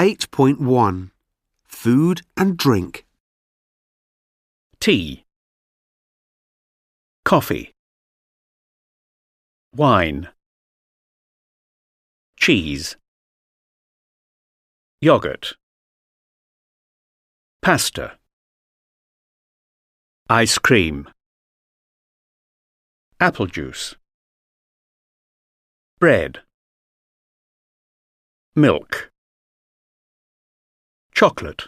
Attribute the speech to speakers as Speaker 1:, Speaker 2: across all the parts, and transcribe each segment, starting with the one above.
Speaker 1: 8.1 Food and drink.
Speaker 2: Tea, coffee, wine, cheese, yogurt, pasta, ice cream, apple juice, bread, milk, chocolate,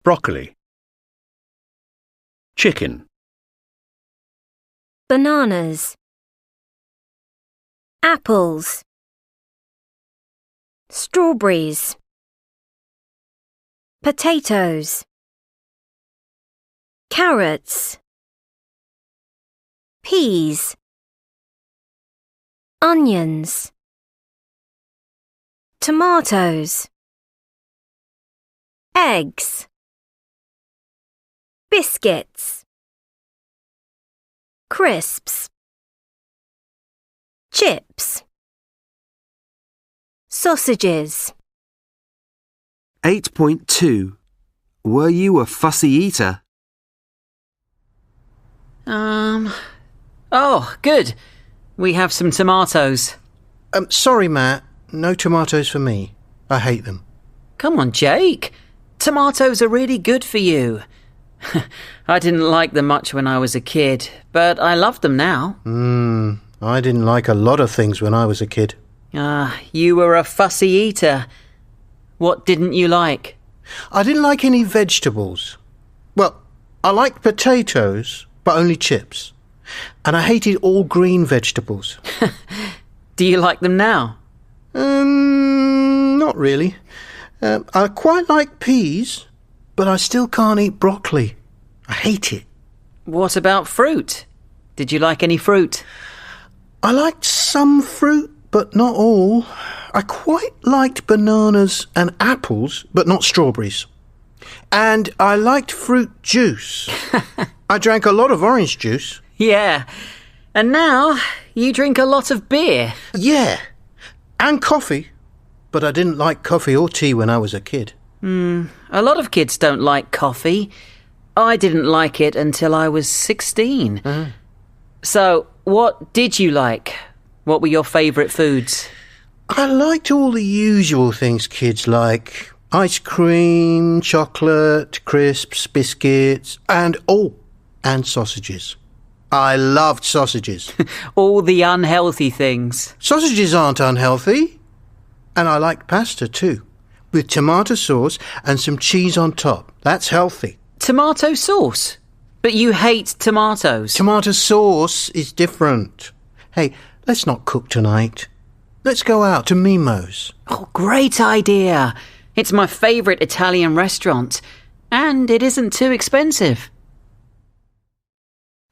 Speaker 2: broccoli, chicken,
Speaker 3: bananas, apples, strawberries, potatoes, carrots, peas, onions, tomatoes, eggs, biscuits, crisps, chips, sausages.
Speaker 1: 8.2 Were you a fussy eater?
Speaker 4: Oh, good. We have some tomatoes.
Speaker 5: Sorry, Matt. No tomatoes for me. I hate them.
Speaker 4: Come on, Jake. Tomatoes are really good for you. I didn't like them much when I was a kid, but I love them now.
Speaker 5: I didn't like a lot of things when I was a kid.
Speaker 4: You were a fussy eater. What didn't you like?
Speaker 5: I didn't like any vegetables. Well, I liked potatoes, but only chips. And I hated all green vegetables.
Speaker 4: Do you like them now?
Speaker 5: Not really. I quite like peas, but I still can't eat broccoli. I hate it.
Speaker 4: What about fruit? Did you like any fruit?
Speaker 5: I liked some fruit, but not all. I quite liked bananas and apples, but not strawberries. And I liked fruit juice. I drank a lot of orange juice.
Speaker 4: Yeah. And now you drink a lot of beer.
Speaker 5: Yeah. And coffee. But I didn't like coffee or tea when I was a kid.
Speaker 4: A lot of kids don't like coffee. I didn't like it until I was 16. So, what did you like? What were your favourite foods?
Speaker 5: I liked all the usual things kids like. Ice cream, chocolate, crisps, biscuits, and sausages. I loved sausages.
Speaker 4: All the unhealthy things.
Speaker 5: Sausages aren't unhealthy. And I liked pasta too, with tomato sauce and some cheese on top. That's healthy.
Speaker 4: Tomato sauce? But you hate tomatoes.
Speaker 5: Tomato sauce is different. Hey, let's not cook tonight. Let's go out to Mimo's.
Speaker 4: Oh, great idea. It's my favourite Italian restaurant. And it isn't too expensive.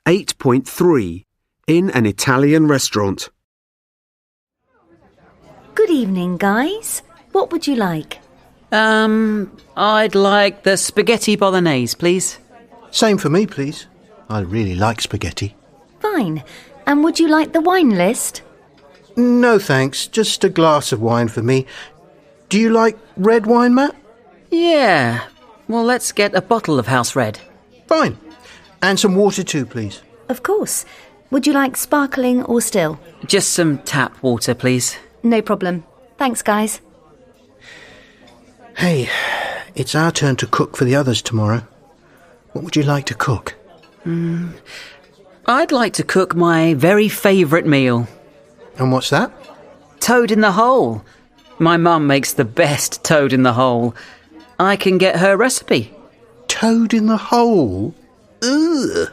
Speaker 1: 8.3 In an Italian restaurant.
Speaker 3: Good evening, guys. What would you like?
Speaker 4: I'd like the spaghetti bolognese, please.
Speaker 5: Same for me, please. I really like spaghetti.
Speaker 3: Fine. And would you like the wine list?
Speaker 5: No, thanks. Just a glass of wine for me. Do you like red wine, Matt?
Speaker 4: Yeah. Well, let's get a bottle of house red.
Speaker 5: Fine. And some water too, please.
Speaker 3: Of course. Would you like sparkling or still?
Speaker 4: Just some tap water, please.
Speaker 3: No problem. Thanks, guys.
Speaker 5: Hey, it's our turn to cook for the others tomorrow. What would you like to cook?
Speaker 4: I'd like to cook my very favourite meal.
Speaker 5: And what's that?
Speaker 4: Toad in the hole. My mum makes the best toad in the hole. I can get her recipe.
Speaker 5: Toad in the hole? Ugh.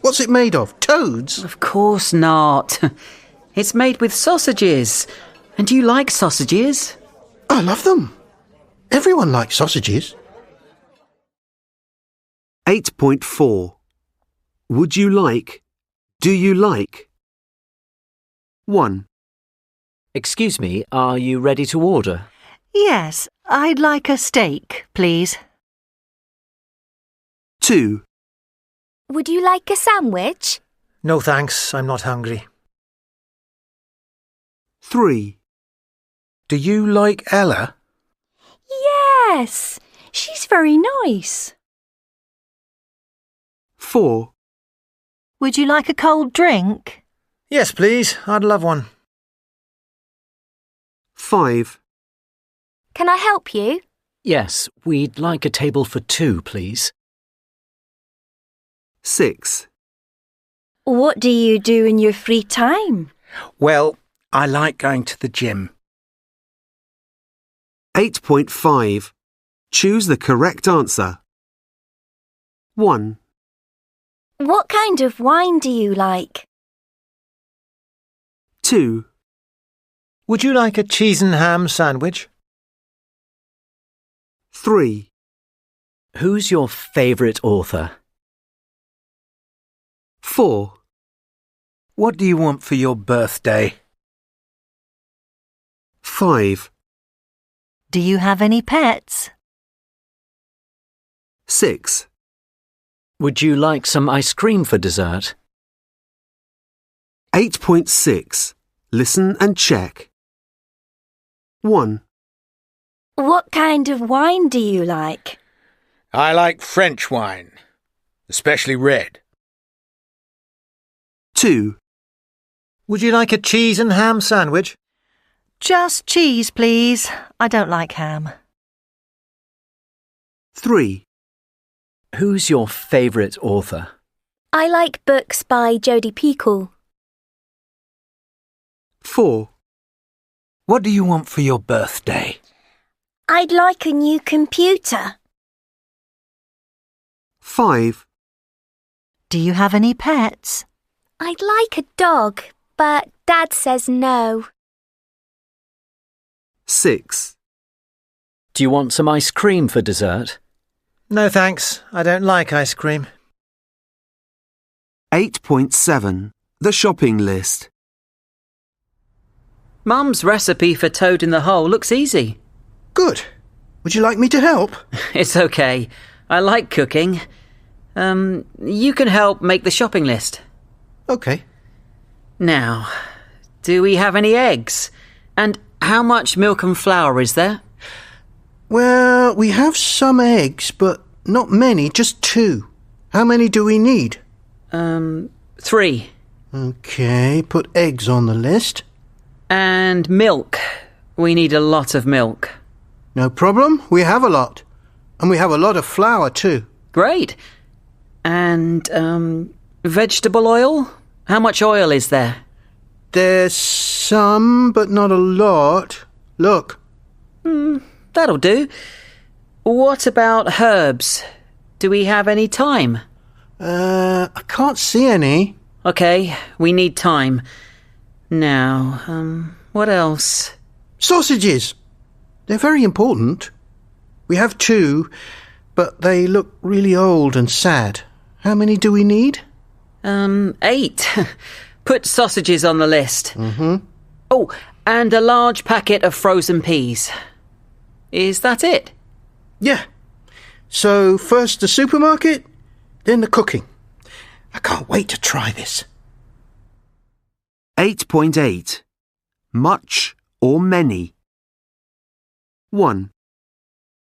Speaker 5: What's it made of? Toads?
Speaker 4: Of course not. It's made with sausages. And do you like sausages?
Speaker 5: I love them. Everyone likes sausages.
Speaker 1: 8.4 Would you like? Do you like? 1.
Speaker 6: Excuse me, are you ready to order?
Speaker 7: Yes, I'd like a steak, please.
Speaker 1: 2.
Speaker 3: Would you like a sandwich?
Speaker 8: No thanks, I'm not hungry.
Speaker 1: 3.
Speaker 5: Do you like Ella?
Speaker 8: Yes, she's very nice.
Speaker 1: 4,
Speaker 7: Would you like a cold drink?
Speaker 5: Yes, please. I'd love one.
Speaker 1: 5,
Speaker 8: Can I help you?
Speaker 6: Yes, we'd like a table for 2, please.
Speaker 1: 6,
Speaker 8: What do you do in your free time?
Speaker 5: Well, I like going to the gym.
Speaker 1: 8.5. Choose the correct answer. 1,
Speaker 8: What kind of wine do you like?
Speaker 1: 2,
Speaker 5: Would you like a cheese and ham sandwich?
Speaker 1: 3,
Speaker 6: Who's your favourite author?
Speaker 1: 4,
Speaker 5: What do you want for your birthday?
Speaker 1: 5,
Speaker 7: Do you have any pets?
Speaker 1: 6,
Speaker 6: Would you like some ice cream for dessert?
Speaker 1: 8.6. Listen and check. 1,
Speaker 8: What kind of wine do you like?
Speaker 5: I like French wine, especially red.
Speaker 1: 2,
Speaker 5: Would you like a cheese and ham sandwich?
Speaker 7: Just cheese, please. I don't like ham.
Speaker 1: 3,
Speaker 6: Who's your favourite author?
Speaker 8: I like books by Jodi Picoult.
Speaker 1: 4,
Speaker 5: What do you want for your birthday?
Speaker 8: I'd like a new computer.
Speaker 1: 5,
Speaker 7: Do you have any pets?
Speaker 8: I'd like a dog, but Dad says no.
Speaker 1: 6,
Speaker 6: Do you want some ice cream for dessert?
Speaker 5: No thanks, I don't like ice cream.
Speaker 1: 8.7. The shopping list.
Speaker 4: Mum's recipe for toad in the hole looks easy.
Speaker 5: Good. Would you like me to help?
Speaker 4: It's okay. I like cooking. You can help make the shopping list.
Speaker 5: OK.
Speaker 4: Now, do we have any eggs? And how much milk and flour is there?
Speaker 5: Well, we have some eggs, but not many, just 2. How many do we need?
Speaker 4: 3.
Speaker 5: OK, put eggs on the list.
Speaker 4: And milk. We need a lot of milk.
Speaker 5: No problem, we have a lot. And we have a lot of flour too.
Speaker 4: Great. And, vegetable oil? How much oil is there?
Speaker 5: There's some, but not a lot. Look.
Speaker 4: That'll do. What about herbs? Do we have any thyme?
Speaker 5: I can't see any.
Speaker 4: Okay, we need thyme. Now, what else?
Speaker 5: Sausages! They're very important. We have 2, but they look really old and sad. How many do we need?
Speaker 4: 8. Put sausages on the list.
Speaker 5: Mm-hmm.
Speaker 4: Oh, and a large packet of frozen peas. Is that it?
Speaker 5: Yeah. So first the supermarket, then the cooking. I can't wait to try this.
Speaker 1: 8.8. Much or many. 1,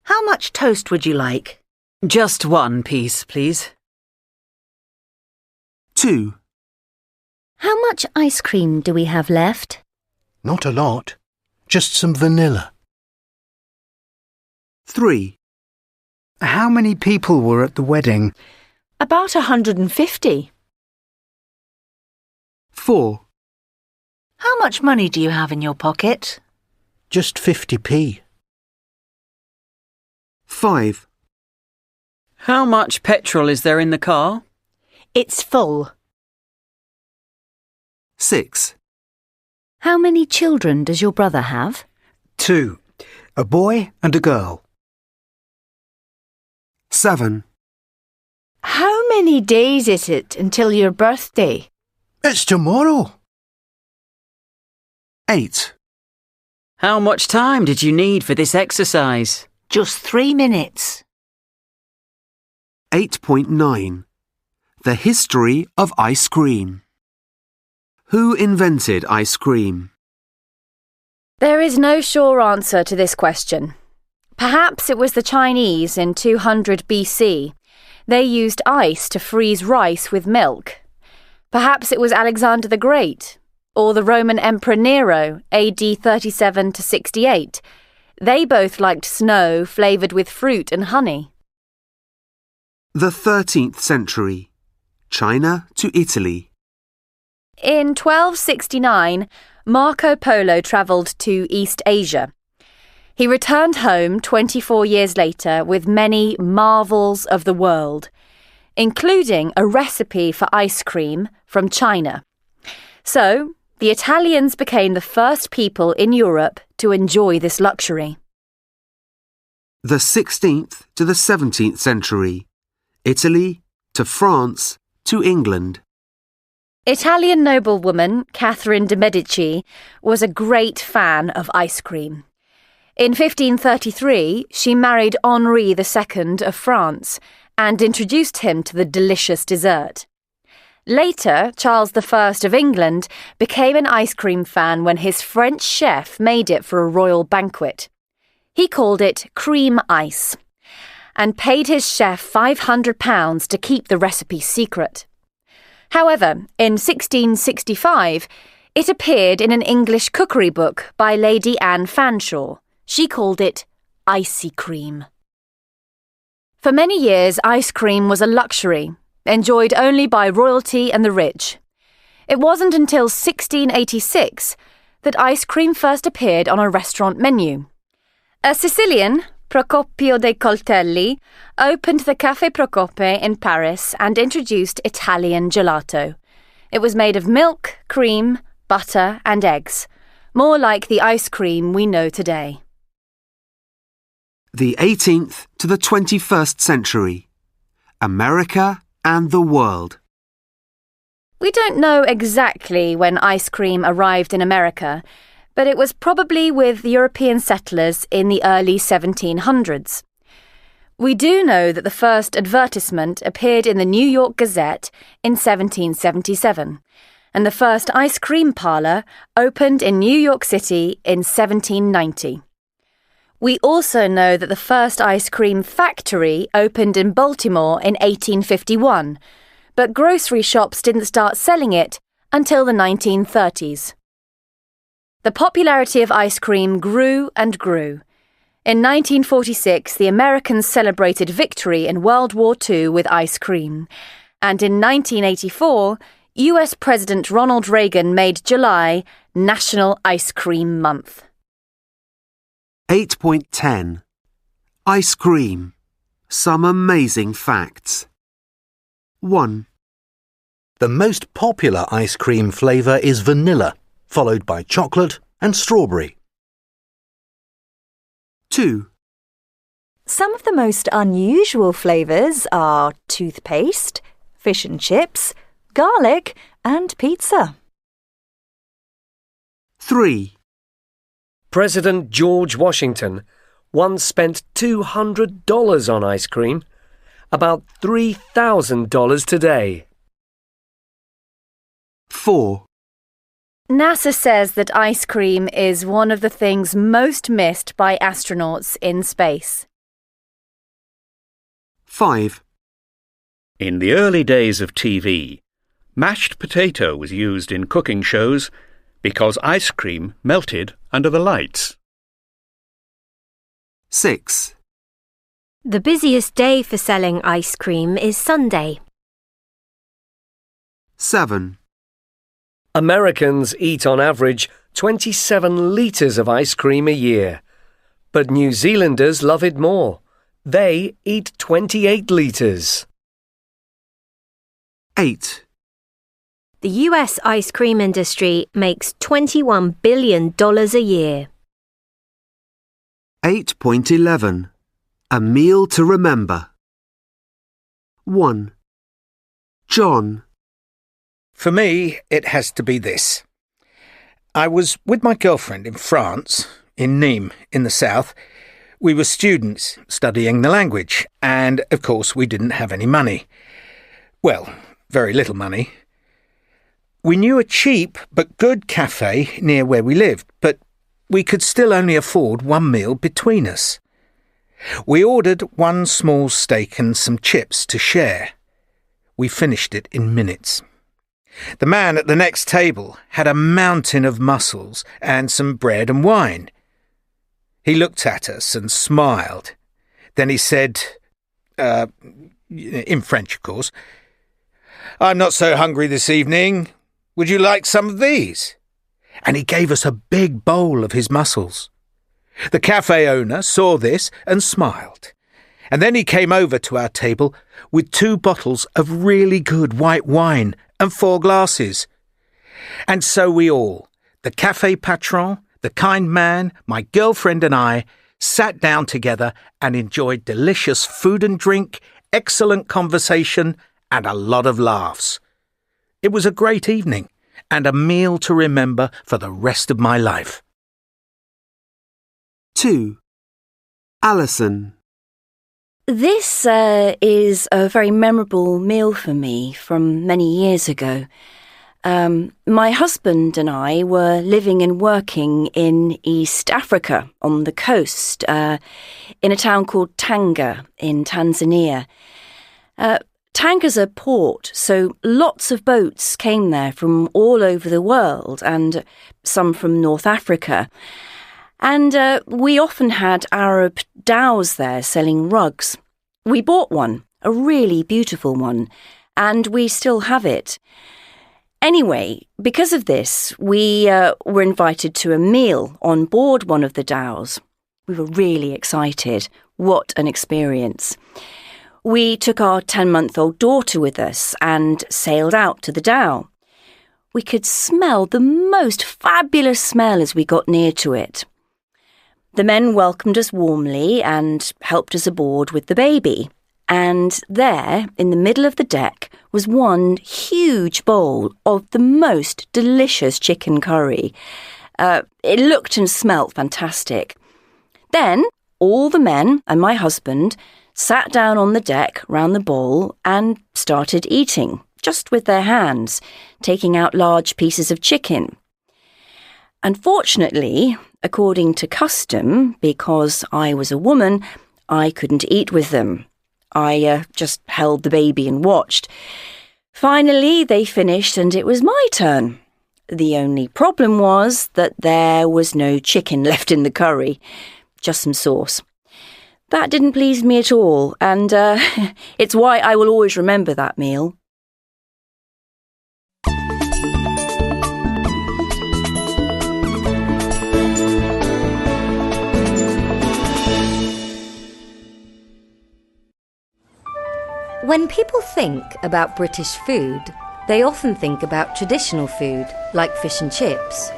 Speaker 7: How much toast would you like?
Speaker 4: Just one piece, please.
Speaker 1: 2,
Speaker 3: How much ice cream do we have left?
Speaker 5: Not a lot. Just some vanilla.
Speaker 1: 3,
Speaker 2: How many people were at the wedding?
Speaker 8: About 150.
Speaker 1: 4,
Speaker 7: How much money do you have in your pocket?
Speaker 5: Just 50p.
Speaker 1: 5,
Speaker 4: How much petrol is there in the car?
Speaker 8: It's full.
Speaker 1: 6,
Speaker 3: How many children does your brother have?
Speaker 2: 2. A boy and a girl.
Speaker 1: 7,
Speaker 8: How many days is it until your birthday?
Speaker 5: It's tomorrow.
Speaker 1: 8,
Speaker 4: How much time did you need for this exercise?
Speaker 7: Just 3 minutes.
Speaker 1: 8.9. The history of ice cream. Who invented ice cream?
Speaker 9: There is no sure answer to this question. Perhaps it was the Chinese in 200 BC. They used ice to freeze rice with milk. Perhaps it was Alexander the Great, or the Roman Emperor Nero, AD 37 to 68. They both liked snow flavoured with fruit and honey.
Speaker 1: The 13th century. China to Italy.
Speaker 9: In 1269, Marco Polo travelled to East Asia. He returned home 24 years later with many marvels of the world, including a recipe for ice cream from China. So, the Italians became the first people in Europe to enjoy this luxury.
Speaker 1: The 16th to the 17th century. Italy to France to England.
Speaker 9: Italian noblewoman Catherine de' Medici was a great fan of ice cream. In 1533, she married Henri II of France and introduced him to the delicious dessert. Later, Charles I of England became an ice cream fan when his French chef made it for a royal banquet. He called it cream ice and paid his chef £500 to keep the recipe secret. However, in 1665, it appeared in an English cookery book by Lady Anne Fanshawe. She called it icy cream. For many years, ice cream was a luxury, enjoyed only by royalty and the rich. It wasn't until 1686 that ice cream first appeared on a restaurant menu. A Sicilian, Procopio dei Coltelli, opened the Café Procope in Paris and introduced Italian gelato. It was made of milk, cream, butter and eggs, more like the ice cream we know today.
Speaker 1: The 18th to the 21st century. America and the world.
Speaker 9: We don't know exactly when ice cream arrived in America, but it was probably with European settlers in the early 1700s. We do know that the first advertisement appeared in the New York Gazette in 1777, and the first ice cream parlour opened in New York City in 1790. We also know that the first ice cream factory opened in Baltimore in 1851, but grocery shops didn't start selling it until the 1930s. The popularity of ice cream grew and grew. In 1946, the Americans celebrated victory in World War II with ice cream, and in 1984, US President Ronald Reagan made July National Ice Cream Month.
Speaker 1: 8.10. Ice cream. Some amazing facts. 1.
Speaker 5: The most popular ice cream flavour is vanilla, followed by chocolate and strawberry.
Speaker 1: 2.
Speaker 10: Some of the most unusual flavours are toothpaste, fish and chips, garlic and pizza.
Speaker 1: 3.
Speaker 11: President George Washington once spent $200 on ice cream, about $3,000 today.
Speaker 1: 4.
Speaker 9: NASA says that ice cream is one of the things most missed by astronauts in space.
Speaker 1: 5.
Speaker 12: In the early days of TV, mashed potato was used in cooking shows because ice cream melted under the lights.
Speaker 1: 6.
Speaker 13: The busiest day for selling ice cream is Sunday.
Speaker 1: 7.
Speaker 11: Americans eat on average 27 litres of ice cream a year, but New Zealanders love it more. They eat 28 litres.
Speaker 1: 8.
Speaker 13: The US ice cream industry makes $21 billion a year.
Speaker 1: 8.11. A meal to remember. 1. John.
Speaker 2: For me, it has to be this. I was with my girlfriend in France, in Nîmes, in the south. We were students studying the language, and of course we didn't have any money. Well, very little money. We knew a cheap but good cafe near where we lived, but we could still only afford one meal between us. We ordered one small steak and some chips to share. We finished it in minutes. The man at the next table had a mountain of mussels and some bread and wine. He looked at us and smiled. Then he said, in French, of course, "I'm not so hungry this evening. Would you like some of these?" And he gave us a big bowl of his mussels. The cafe owner saw this and smiled. And then he came over to our table with 2 bottles of really good white wine and 4 glasses. And so we all, the cafe patron, the kind man, my girlfriend and I, sat down together and enjoyed delicious food and drink, excellent conversation, and a lot of laughs. It was a great evening and a meal to remember for the rest of my life.
Speaker 1: 2. Alison.
Speaker 9: This is a very memorable meal for me from many years ago. My husband and I were living and working in East Africa on the coast, in a town called Tanga in Tanzania. Tanga's a port, so lots of boats came there from all over the world and some from North Africa. And we often had Arab dhows there selling rugs. We bought one, a really beautiful one, and we still have it. Anyway, because of this, we were invited to a meal on board one of the dhows. We were really excited. What an experience. We took our 10-month-old daughter with us and sailed out to the dhow. We could smell the most fabulous smell as we got near to it. The men welcomed us warmly and helped us aboard with the baby. And there, in the middle of the deck, was one huge bowl of the most delicious chicken curry. It looked and smelt fantastic. Then all the men and my husband sat down on the deck round the bowl and started eating, just with their hands, taking out large pieces of chicken. Unfortunately, according to custom, because I was a woman, I couldn't eat with them. I just held the baby and watched. Finally, they finished and it was my turn. The only problem was that there was no chicken left in the curry, just some sauce. That didn't please me at all, and it's why I will always remember that meal.
Speaker 14: When people think about British food, they often think about traditional food like fish and chips,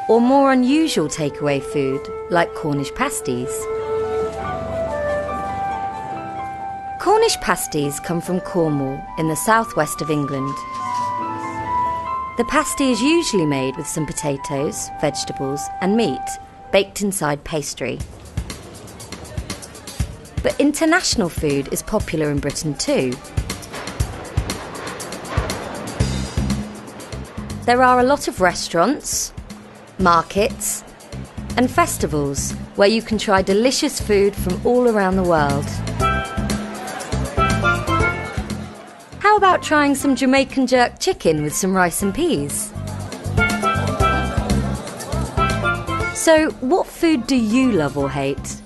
Speaker 14: or more unusual takeaway food like Cornish pasties. Cornish pasties come from Cornwall in the southwest of England. The pasty is usually made with some potatoes, vegetables and meat, baked inside pastry. But international food is popular in Britain too. There are a lot of restaurants, markets, and festivals where you can try delicious food from all around the world. How about trying some Jamaican jerk chicken with some rice and peas? So, what food do you love or hate?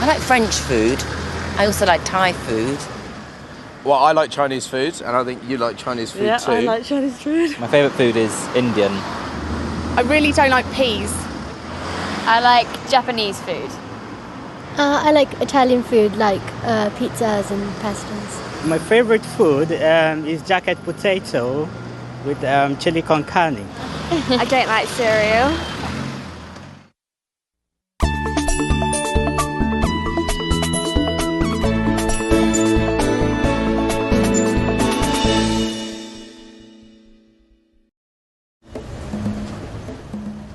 Speaker 15: I like French food. I also like Thai food.
Speaker 16: Well, I like Chinese food, and I think you like Chinese food too.
Speaker 17: Yeah, I like Chinese food.
Speaker 18: My favourite food is Indian.
Speaker 17: I really don't like peas.
Speaker 19: I like Japanese food.
Speaker 20: I like Italian food, like pizzas and pastas.
Speaker 21: My favourite food is jacket potato with chili con carne.
Speaker 19: I don't like cereal.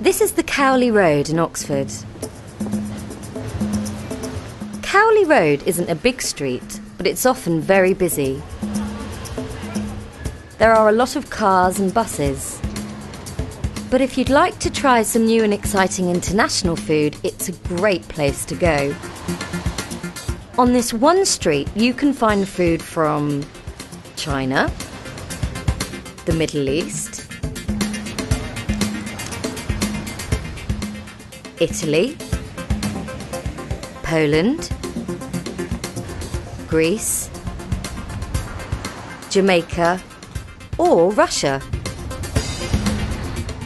Speaker 14: This is the Cowley Road in Oxford. Cowley Road isn't a big street, but it's often very busy. There are a lot of cars and buses. But if you'd like to try some new and exciting international food, it's a great place to go. On this one street, you can find food from China, the Middle East, Italy, Poland, Greece, Jamaica, or Russia.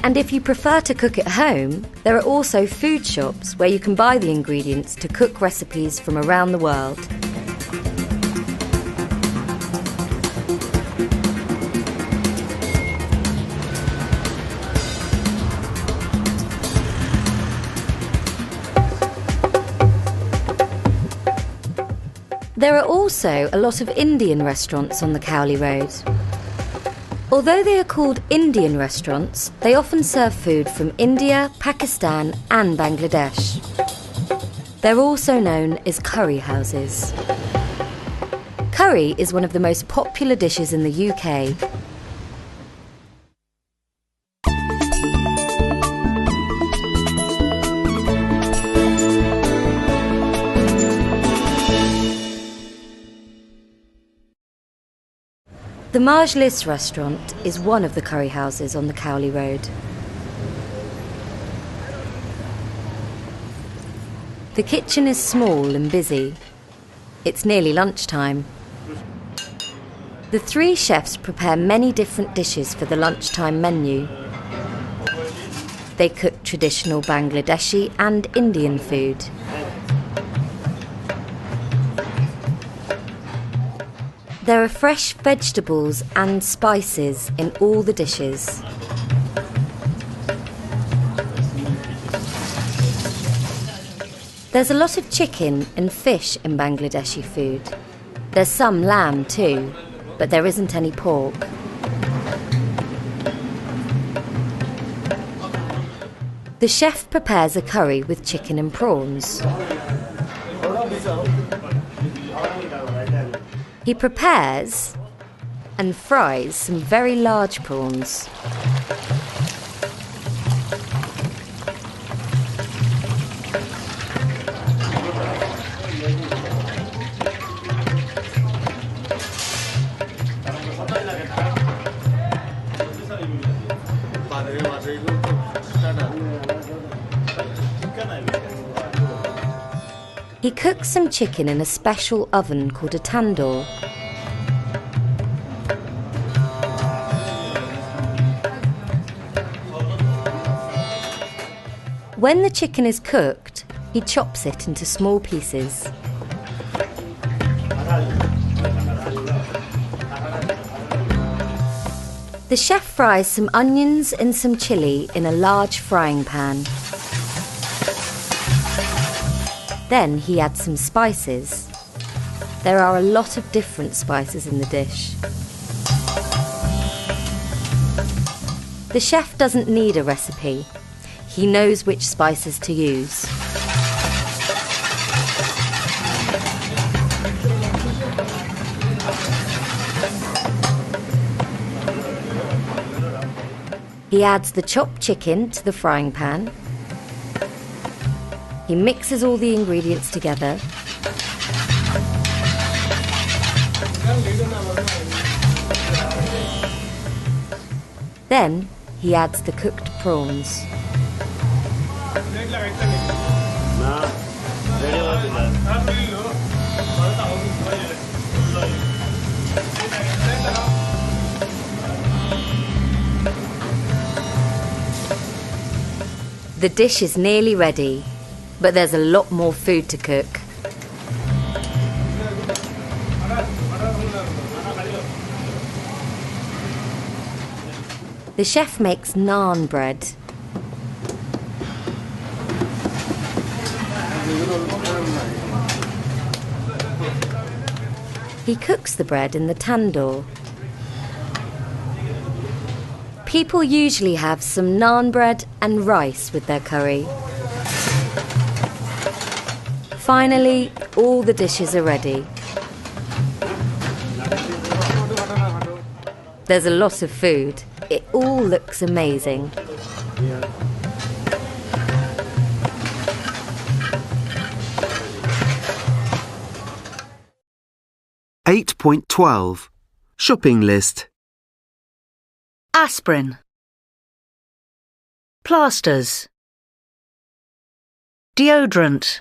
Speaker 14: And if you prefer to cook at home, there are also food shops where you can buy the ingredients to cook recipes from around the world. There are also a lot of Indian restaurants on the Cowley Road. Although they are called Indian restaurants, they often serve food from India, Pakistan and Bangladesh. They're also known as curry houses. Curry is one of the most popular dishes in the UK. The Majlis restaurant is one of the curry houses on the Cowley Road. The kitchen is small and busy. It's nearly lunchtime. The three chefs prepare many different dishes for the lunchtime menu. They cook traditional Bangladeshi and Indian food. There are fresh vegetables and spices in all the dishes. There's a lot of chicken and fish in Bangladeshi food. There's some lamb too, but there isn't any pork. The chef prepares a curry with chicken and prawns. He prepares and fries some very large prawns. He cooks some chicken in a special oven called a tandoor. When the chicken is cooked, he chops it into small pieces. The chef fries some onions and some chilli in a large frying pan. Then he adds some spices. There are a lot of different spices in the dish. The chef doesn't need a recipe. He knows which spices to use. He adds the chopped chicken to the frying pan. He mixes all the ingredients together. Then he adds the cooked prawns. The dish is nearly ready, but there's a lot more food to cook. The chef makes naan bread. He cooks the bread in the tandoor. People usually have some naan bread and rice with their curry. Finally, all the dishes are ready. There's a lot of food. It all looks amazing.
Speaker 1: Eight point 12. Shopping list.
Speaker 7: Aspirin. Plasters. Deodorant.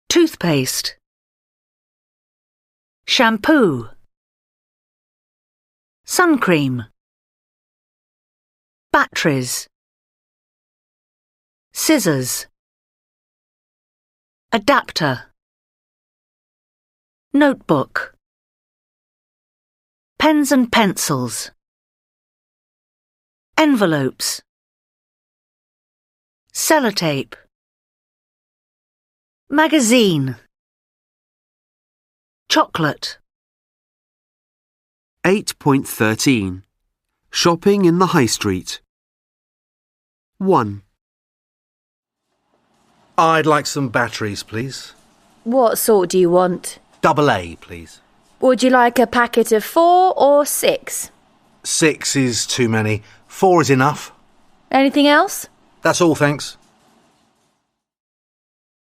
Speaker 7: Toothpaste. Shampoo. Sun cream. Batteries. Scissors. Adapter. Notebook. Pens and pencils. Envelopes. Sellotape. Magazine. Chocolate.
Speaker 1: 8.13. Shopping in the high street. 1.
Speaker 5: I'd like some batteries, please.
Speaker 9: What sort do you want?
Speaker 5: AA, please.
Speaker 9: Would you like a packet of 4 or 6?
Speaker 5: 6 is too many. 4 is enough.
Speaker 9: Anything else?
Speaker 5: That's all, thanks.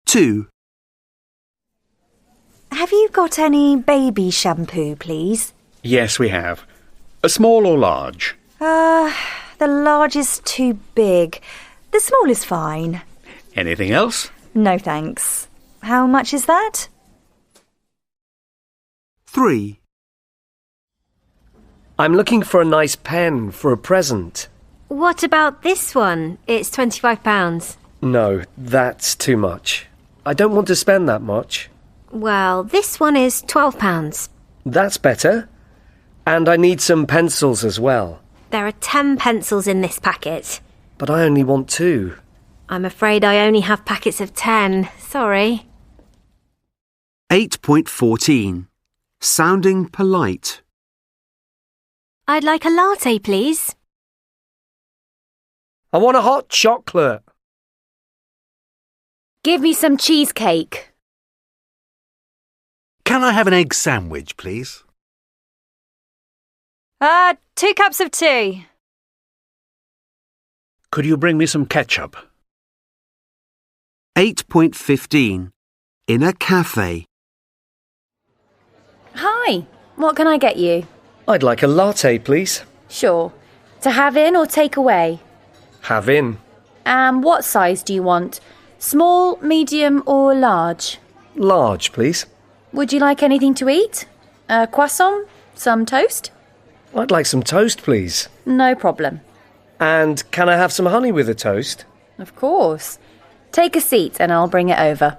Speaker 1: 2.
Speaker 10: Have you got any baby shampoo, please?
Speaker 12: Yes, we have. A small or large?
Speaker 10: The large is too big. The small is fine.
Speaker 12: Anything else?
Speaker 10: No, thanks. How much is that?
Speaker 1: 3.
Speaker 11: I'm looking for a nice pen for a present.
Speaker 13: What about this one? It's £25.
Speaker 11: No, that's too much. I don't want to spend that much.
Speaker 13: Well, this one is £12.
Speaker 11: That's better. And I need some pencils as well.
Speaker 13: There are 10 pencils in this packet.
Speaker 11: But I only want 2.
Speaker 13: I'm afraid I only have packets of 10. Sorry.
Speaker 1: 8.14. Sounding polite.
Speaker 13: I'd like a latte, please.
Speaker 11: I want a hot chocolate.
Speaker 9: Give me some cheesecake.
Speaker 5: Can I have an egg sandwich, please?
Speaker 10: 2 cups of tea.
Speaker 12: Could you bring me some ketchup?
Speaker 1: 8.15. In a cafe.
Speaker 9: Hi, what can I get you?
Speaker 11: I'd like a latte, please.
Speaker 9: Sure. To have in or take away?
Speaker 11: Have in.
Speaker 9: What size do you want? Small, medium or large?
Speaker 11: Large, please.
Speaker 9: Would you like anything to eat? A croissant? Some toast?
Speaker 11: I'd like some toast, please.
Speaker 9: No problem.
Speaker 11: And can I have some honey with the toast?
Speaker 9: Of course. Take a seat and I'll bring it over.